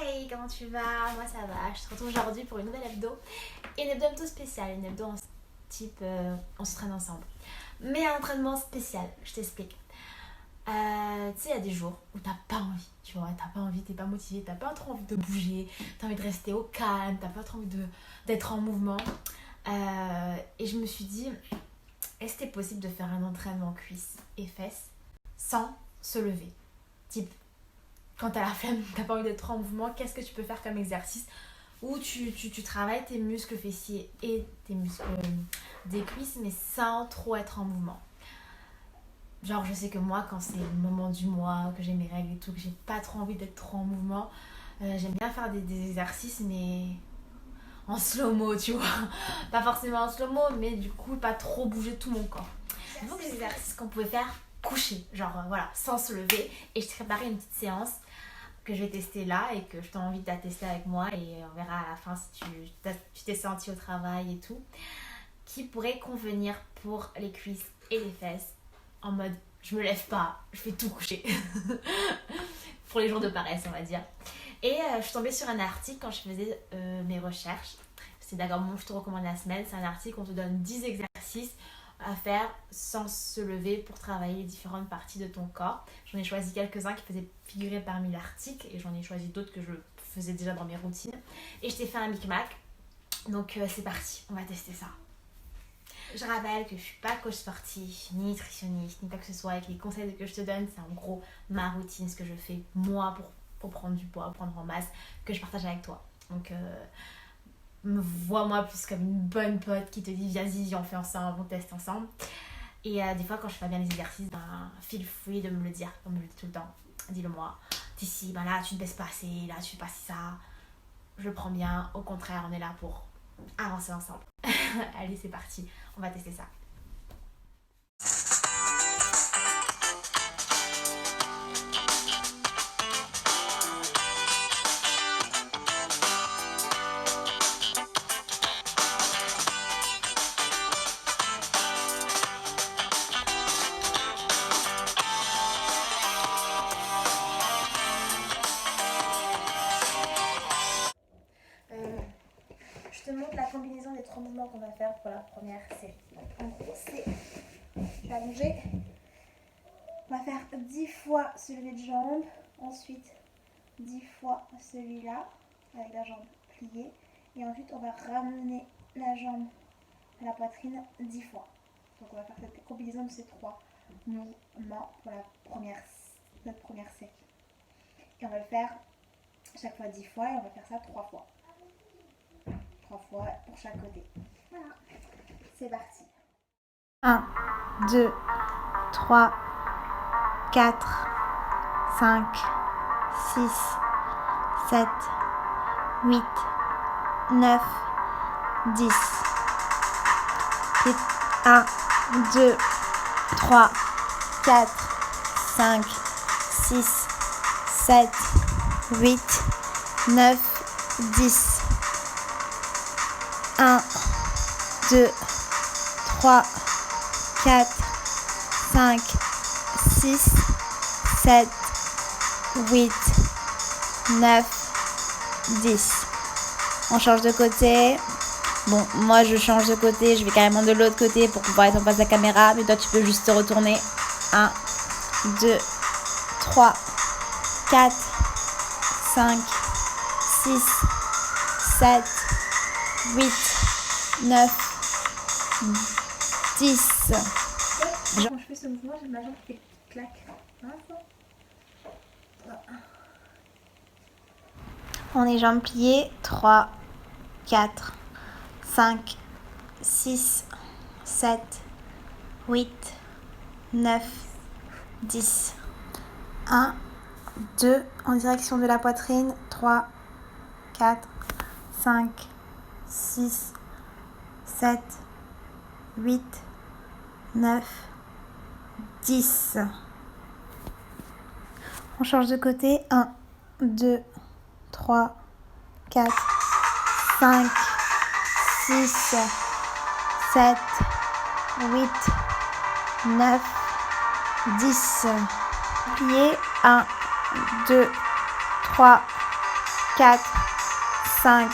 Hey, comment tu vas? Moi ça va, je te retrouve aujourd'hui pour une nouvelle hebdo. Et une hebdo un peu spéciale, une hebdo en type on s'entraîne ensemble. Mais un entraînement spécial, je t'explique. Tu sais, il y a des jours où t'as pas envie, tu vois, t'as pas envie, t'es pas motivé, t'as pas trop envie de bouger, t'as envie de rester au calme, t'as pas trop envie d'être en mouvement. Et je me suis dit, est-ce que c'est possible de faire un entraînement cuisses et fesses sans se lever? Type, quand t'as la flemme, t'as pas envie d'être en mouvement, qu'est-ce que tu peux faire comme exercice où tu travailles tes muscles fessiers et tes muscles des cuisses, mais sans trop être en mouvement. Genre, je sais que moi, quand c'est le moment du mois, que j'ai mes règles et tout, que j'ai pas trop envie d'être trop en mouvement, j'aime bien faire des exercices, mais en slow-mo, tu vois. Pas forcément en slow-mo, mais du coup, pas trop bouger tout mon corps. Donc, les exercices qu'on pouvait faire couché, genre voilà, sans se lever. Et je t'ai préparé une petite séance que je vais tester là et que je t'ai envie de la tester avec moi. Et on verra à la fin si tu t'es senti au travail et tout. Qui pourrait convenir pour les cuisses et les fesses. En mode, je me lève pas, je fais tout coucher. Pour les jours de paresse, on va dire. Et je suis tombée sur un article quand je faisais mes recherches. C'est d'accord, bon, je te recommande la semaine. C'est un article où on te donne 10 exercices à faire sans se lever pour travailler les différentes parties de ton corps. J'en ai choisi quelques-uns qui faisaient figurer parmi l'article et j'en ai choisi d'autres que je faisais déjà dans mes routines. Et je t'ai fait un micmac. Donc c'est parti, on va tester ça. Je rappelle que je suis pas coach sportif, ni nutritionniste, ni quoi que ce soit. Avec les conseils que je te donne, c'est en gros ma routine, ce que je fais moi pour prendre du poids, prendre en masse, que je partage avec toi. Donc vois-moi plus comme une bonne pote qui te dit vas-y, on fait ensemble, on teste ensemble. Et des fois quand je fais pas bien les exercices, feel free de me le dire, comme je le dis tout le temps. Dis-le moi. D'ici, là tu ne baisses pas assez, là tu fais pas ça. Je le prends bien, au contraire on est là pour avancer ensemble. Allez, c'est parti, on va tester ça. Je te montre la combinaison des 3 mouvements qu'on va faire pour la première série. En gros, c'est, je vais allonger. On va faire 10 fois ce lever de jambe. Ensuite, 10 fois celui-là, avec la jambe pliée. Et ensuite, on va ramener la jambe à la poitrine 10 fois. Donc, on va faire cette combinaison de ces 3 mouvements pour notre première série. Et on va le faire chaque fois 10 fois et on va faire ça 3 fois. 3 fois pour chaque côté. Voilà, c'est parti. 1, 2, 3, 4, 5, 6, 7, 8, 9, 10. 1, 2, 3, 4, 5, 6, 7, 8, 9, 10. 1, 2, 3, 4, 5, 6, 7, 8, 9, 10. On change de côté. Bon, moi je change de côté, je vais carrément de l'autre côté pour pouvoir être en face de la caméra. Mais toi tu peux juste te retourner. 1, 2, 3, 4, 5, 6, 7, 8, 9, 10. Quand je fais ce mouvement, j'ai ma jambe qui claque. On est jambes pliées. 3, 4, 5, 6, 7, 8, 9, 10. 1, 2, en direction de la poitrine. 3, 4, 5, 6, 7, 8, 9, 10. On change de côté. 1, 2, 3, 4, 5, 6, 7, 8, 9, 10. Plié. 1, 2, 3, 4, 5,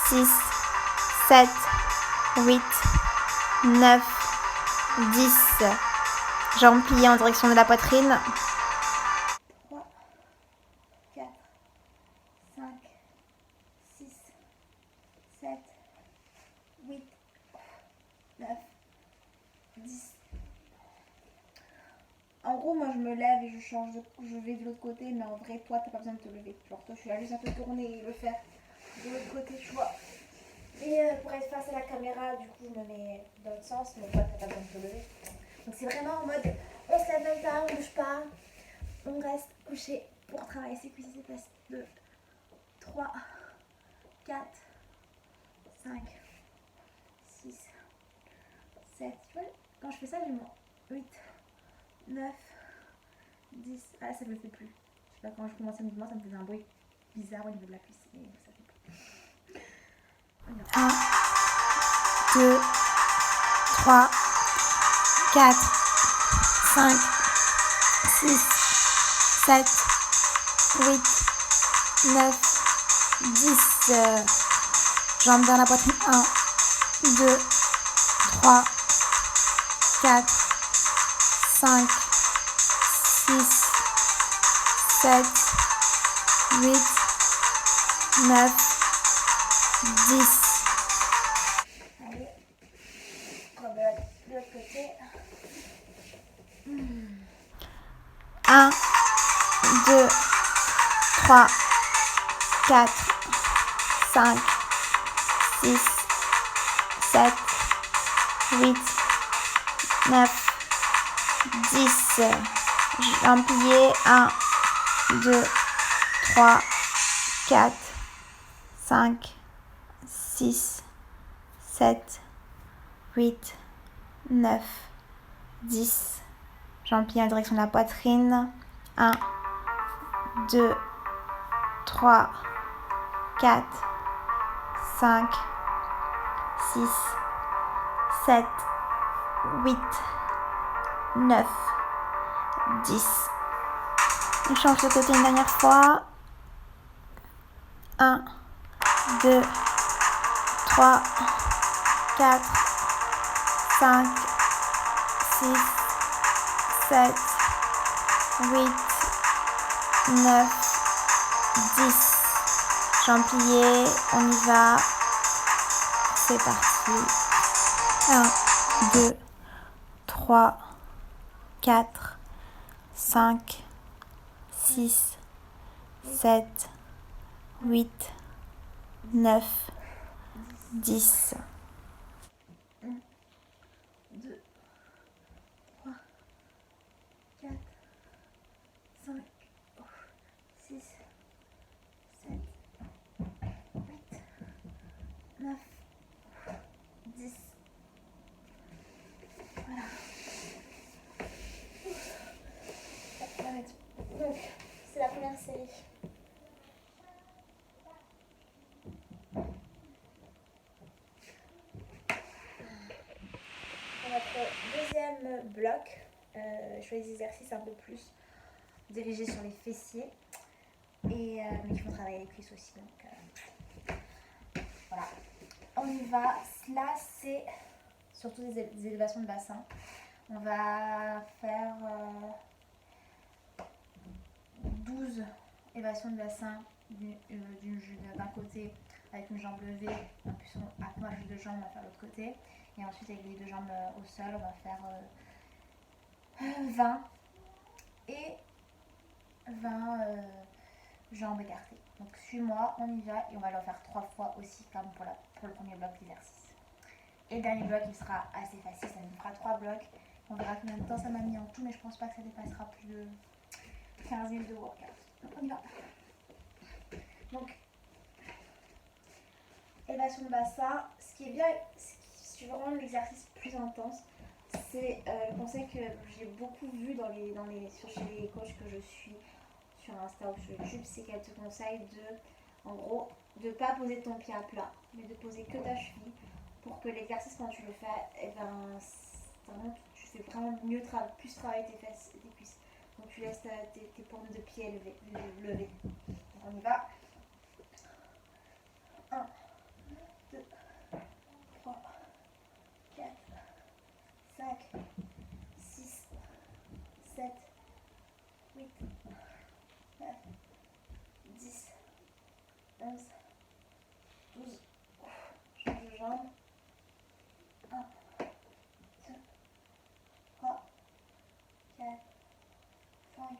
6, 7, 8, 9, 10. Jambes pliées en direction de la poitrine. 3, 4, 5, 6, 7, 8, 9, 10. En gros, moi je me lève et je vais de l'autre côté, mais en vrai, toi t'as pas besoin de te lever. Genre, toi je suis là juste à te tourner et le faire de l'autre côté, tu vois. Et pour être face à la caméra, du coup, je me mets dans l'autre sens, mais toi t'as pas besoin de te lever. Donc c'est vraiment en mode, on se lève même pas, on bouge pas, on reste couché pour travailler ses cuisses et ses fesses. 2, 3, 4, 5, 6, 7, tu vois, quand je fais ça, j'ai mon 8, 9, 10, ah là ça me le fait plus. Je sais pas, quand je commençais le mouvement, ça me faisait un bruit bizarre au niveau de la cuisse et ça fait plus. 1, 2, 3, 4, 5, 6, 7, 8, 9, 10. Jambes dans la poitrine. 1, 2, 3, 4, 5, 6, 7, 8, 9, 10. Allez, rebelote de l'autre côté. 1, 2, 3, 4, 5, 6, 7, 8, 9, 10. Jambes pliées. 1, 2, 3, 4, 5, 6, 7, 8, 9, 10. Jambes pliées en direction de la poitrine. 1, 2, 3, 4, 5, 6, 7, 8, 9, 10. On change de côté une dernière fois. 1, 2, 3, 4, 5, 6, 7, 8, 9, 10. Jambes pliées, on y va. C'est parti. 1, 2, 3, 4, 5, 6, 7, 8, 9, 10. 1, 2, 3, 4, 5, 6, 7, 8, 9, 10. Voilà. Donc, c'est la première série. Pour notre deuxième bloc, je fais des exercices un peu plus dirigés sur les fessiers, mais qui font travailler les cuisses aussi. Donc, voilà. On y va. Là, c'est surtout des élévations de bassin. On va faire 12 élévations de bassin d'un côté avec une jambe levée, en plus avec moi j'ai deux jambes, on va faire l'autre côté, et ensuite avec les deux jambes au sol on va faire 20 et 20 jambes écartées. Donc suis-moi, on y va et on va le faire 3 fois aussi comme pour le premier bloc d'exercice. Et le dernier bloc il sera assez facile, ça nous fera 3 blocs. On verra combien de temps ça m'a mis en tout, mais je pense pas que ça dépassera plus de 15 minutes de workout. Donc on y va. Donc, élévation de bassin. Ce qui est bien, ce qui rend l'exercice plus intense, c'est le conseil que j'ai beaucoup vu chez les coachs que je suis sur Insta ou sur YouTube, c'est qu'elles te conseillent en gros, de ne pas poser ton pied à plat, mais de poser que ta cheville pour que l'exercice, quand tu le fais, tu fais vraiment plus travailler tes fesses et tes cuisses. Donc tu laisses tes paumes de pied levées. Donc on y va. 6, 7, 8, 9, 10, 11, 12. Change de jambe. 1, 2, 3, 4, 5,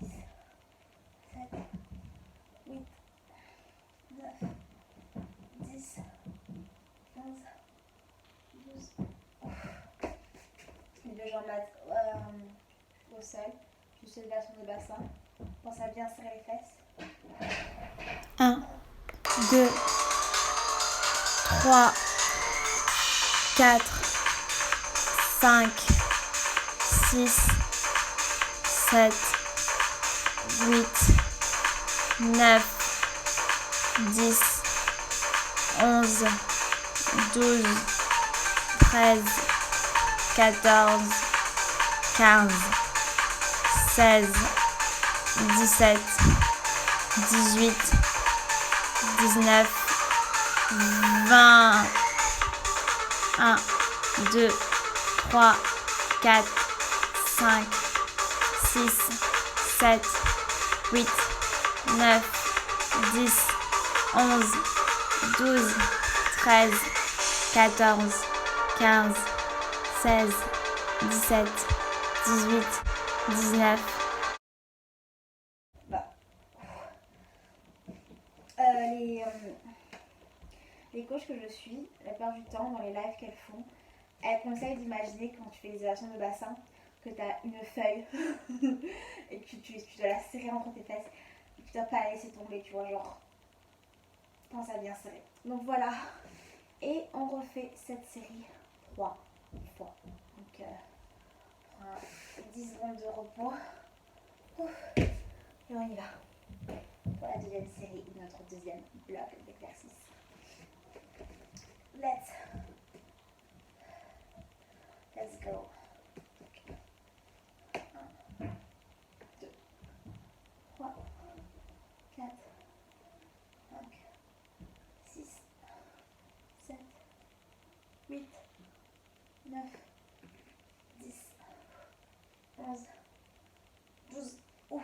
6, 7, 8, 9, 10, 11, 12. Les deux jambes au sol. Juste une version de bassin. Pense à bien serrer les fesses. 1, 2, 3, 4, 5, 6, 7, 8, 9, 10, 11, 12, 13, 14, 15, 16, 17, 18, 19, 20. 1, 2, 3, 4, 5, 6, 7, 8, 9, 10, 11, 12, 13, 14, 15, 16, 17, 18, 19. Les coachs que je suis, la plupart du temps, dans les lives qu'elles font, elles conseillent d'imaginer quand tu fais des élévations de bassin que tu as une feuille et que tu dois la serrer entre tes fesses et que tu dois pas la laisser tomber, tu vois, genre, pense à bien serrer. Donc voilà, et on refait cette série 3 fois. Donc, on prend 10 secondes de repos. Et on y va pour la deuxième série de notre deuxième bloc d'exercice. Let's go. 1, 2, 3, 4, 5, 6, 7, 8, 9, 10, 11, 12. Ouf.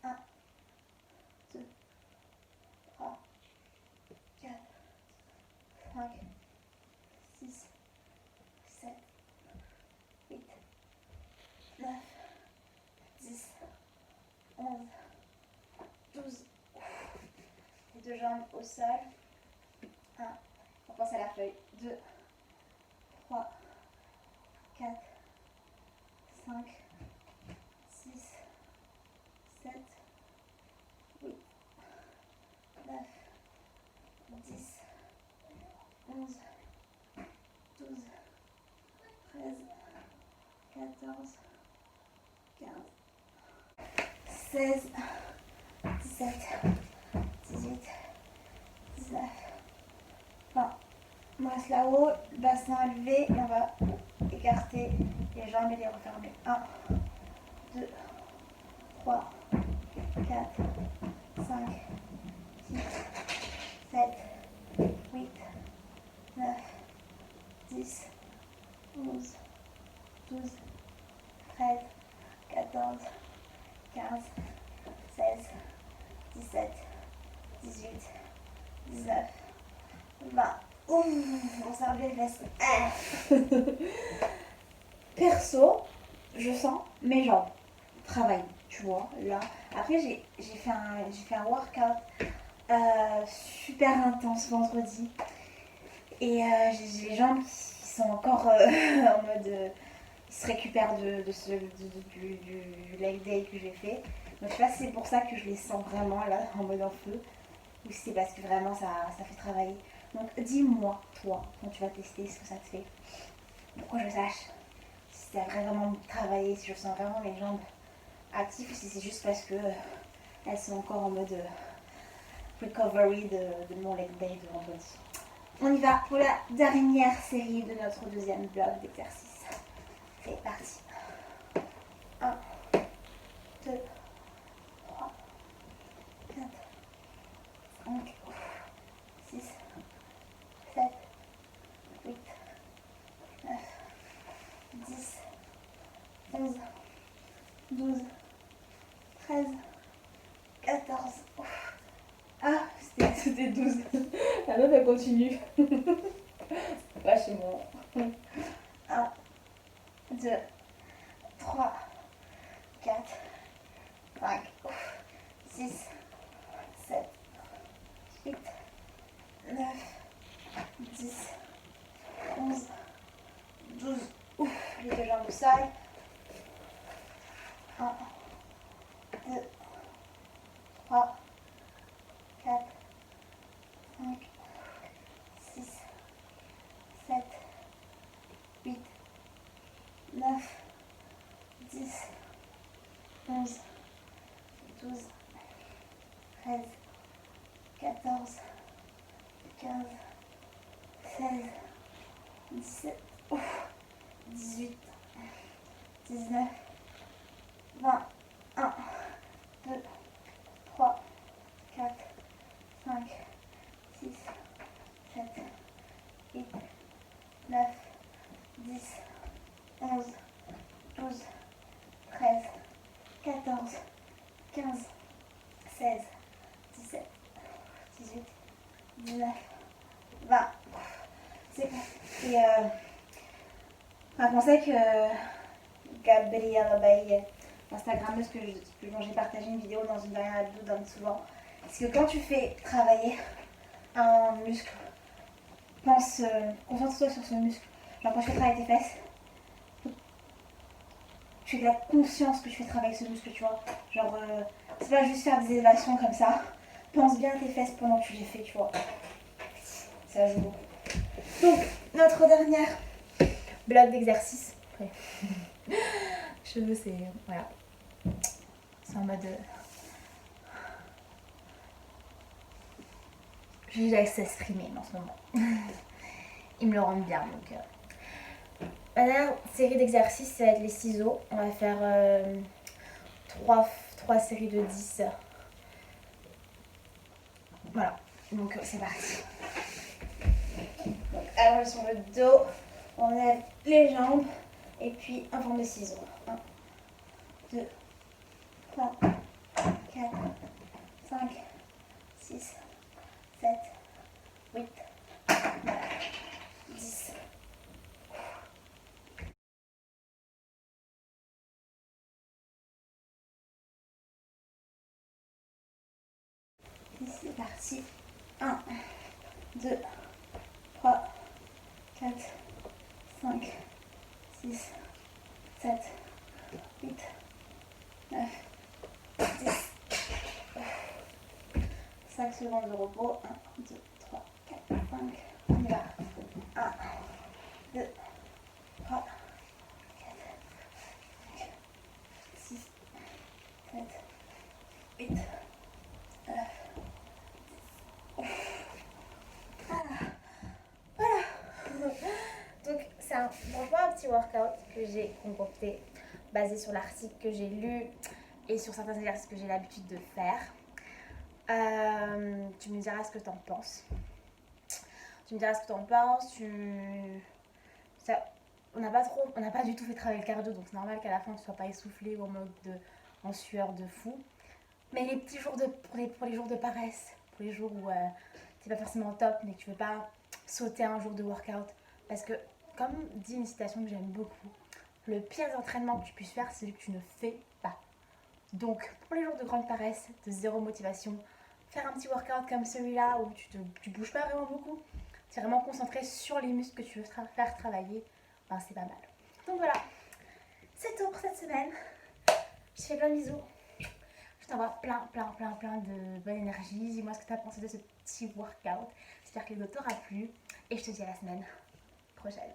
1, 2, 3, 4, 5, 6, 7, 8, 9, 10, 11, 12. Les deux jambes au sol. 1, on pense à la feuille. 2, 3, 4, 5, 6, 7, 8, 9, 10, 11, 12, 13, 14, 15, 16, 17, 18, 19, 20. On reste là-haut, le bassin élevé et on va écarter les jambes et les refermer. 1, 2, 3, 4, 5, 6, 7, 8, 9, 10, 11, 12, 13, 14, 15, 16, 17, 18, 19, 20. Ouh, on serre bien les fesses. Perso, je sens mes jambes travailler, tu vois, là. Après, j'ai fait un workout super intense vendredi. Et j'ai les jambes qui sont encore en mode... ils se récupèrent du leg day que j'ai fait. Donc je sais pas si c'est pour ça que je les sens vraiment là, en mode en feu. Ou si c'est parce que vraiment ça fait travailler. Donc dis-moi, toi, quand tu vas tester ce que ça te fait. Pour que je sache si ça a vraiment travaillé, si je sens vraiment mes jambes actives. Ou si c'est juste parce que elles sont encore en mode recovery de mon leg day de vendredi. On y va pour la dernière série de notre deuxième bloc d'exercice. C'est parti. 1, 2, 3, 4, 5, 6, 7, 8, 14. Ah, c'était 12. La meuf, elle continue. Lâchez-moi. 1, 2, 3, 4, 5, 6, 7, 8, 9, 10, 11, 12. Ouf, les deux jambes sales. 1, 2, 3, 4, 5, 6, 7, 8, 9, 10, 11, 12, 13, 14, 15, 16, 17, 18, 19, 20, 1, 2, 3, 4, 5, 6, 7, 8, 9, 10, 11, 12, 13, 14, 15, 16, 17, 18, 19, 20. C'est bon. Et un conseil que Gabriella Bay, Instagrammeuse dont j'ai partagé une vidéo dans une dernière vidéo donne souvent, c'est que quand tu fais travailler un muscle, concentre-toi sur ce muscle. Genre quand tu fais travailler tes fesses, tu as de la conscience que tu fais travailler ce muscle, tu vois. Genre, c'est pas juste faire des élévations comme ça. Pense bien à tes fesses pendant que tu les fais, tu vois. Ça joue beaucoup. Donc, notre dernière bloc d'exercice. Ouais. Cheveux, c'est... Voilà. C'est en mode... Je laisse s'exprimer en ce moment. Ils me le rendent bien, donc... La dernière série d'exercices, ça va être les ciseaux. On va faire 3 séries de 10. Voilà, donc c'est parti. Donc, allons sur le dos, on lève les jambes et puis en forme de ciseaux. 1, 2, 3, 4, 5, 6, 7, 8, 9, 10. Et c'est parti. 1, 2, 3, 4, 5, 6, 7, 8, 9, 10. 5 secondes de repos. 1, 2, 3, 4, 5. On y va. 1, 2, 3, 4, 5, 6, 7, 8, 9, 10. Voilà. Donc c'est franchement un petit workout que j'ai concocté basé sur l'article que j'ai lu et sur certains exercices que j'ai l'habitude de faire. Tu me diras ce que tu en penses. On n'a pas du tout fait travailler le cardio, donc c'est normal qu'à la fin tu sois pas essoufflé ou en sueur de fou. Mais les petits jours pour les jours de paresse, pour les jours où c'est pas forcément top, mais que tu veux pas sauter un jour de workout, parce que comme dit une citation que j'aime beaucoup, le pire entraînement que tu puisses faire, c'est celui que tu ne fais pas. Donc pour les jours de grande paresse, de zéro motivation, faire un petit workout comme celui-là où tu bouges pas vraiment beaucoup, tu es vraiment concentré sur les muscles que tu veux faire travailler, ben c'est pas mal. Donc voilà, c'est tout pour cette semaine. Je te fais plein de bisous. Je t'envoie plein de bonne énergie. Dis-moi ce que tu as pensé de ce petit workout. J'espère que le dos t'aura plu. Et je te dis à la semaine prochaine.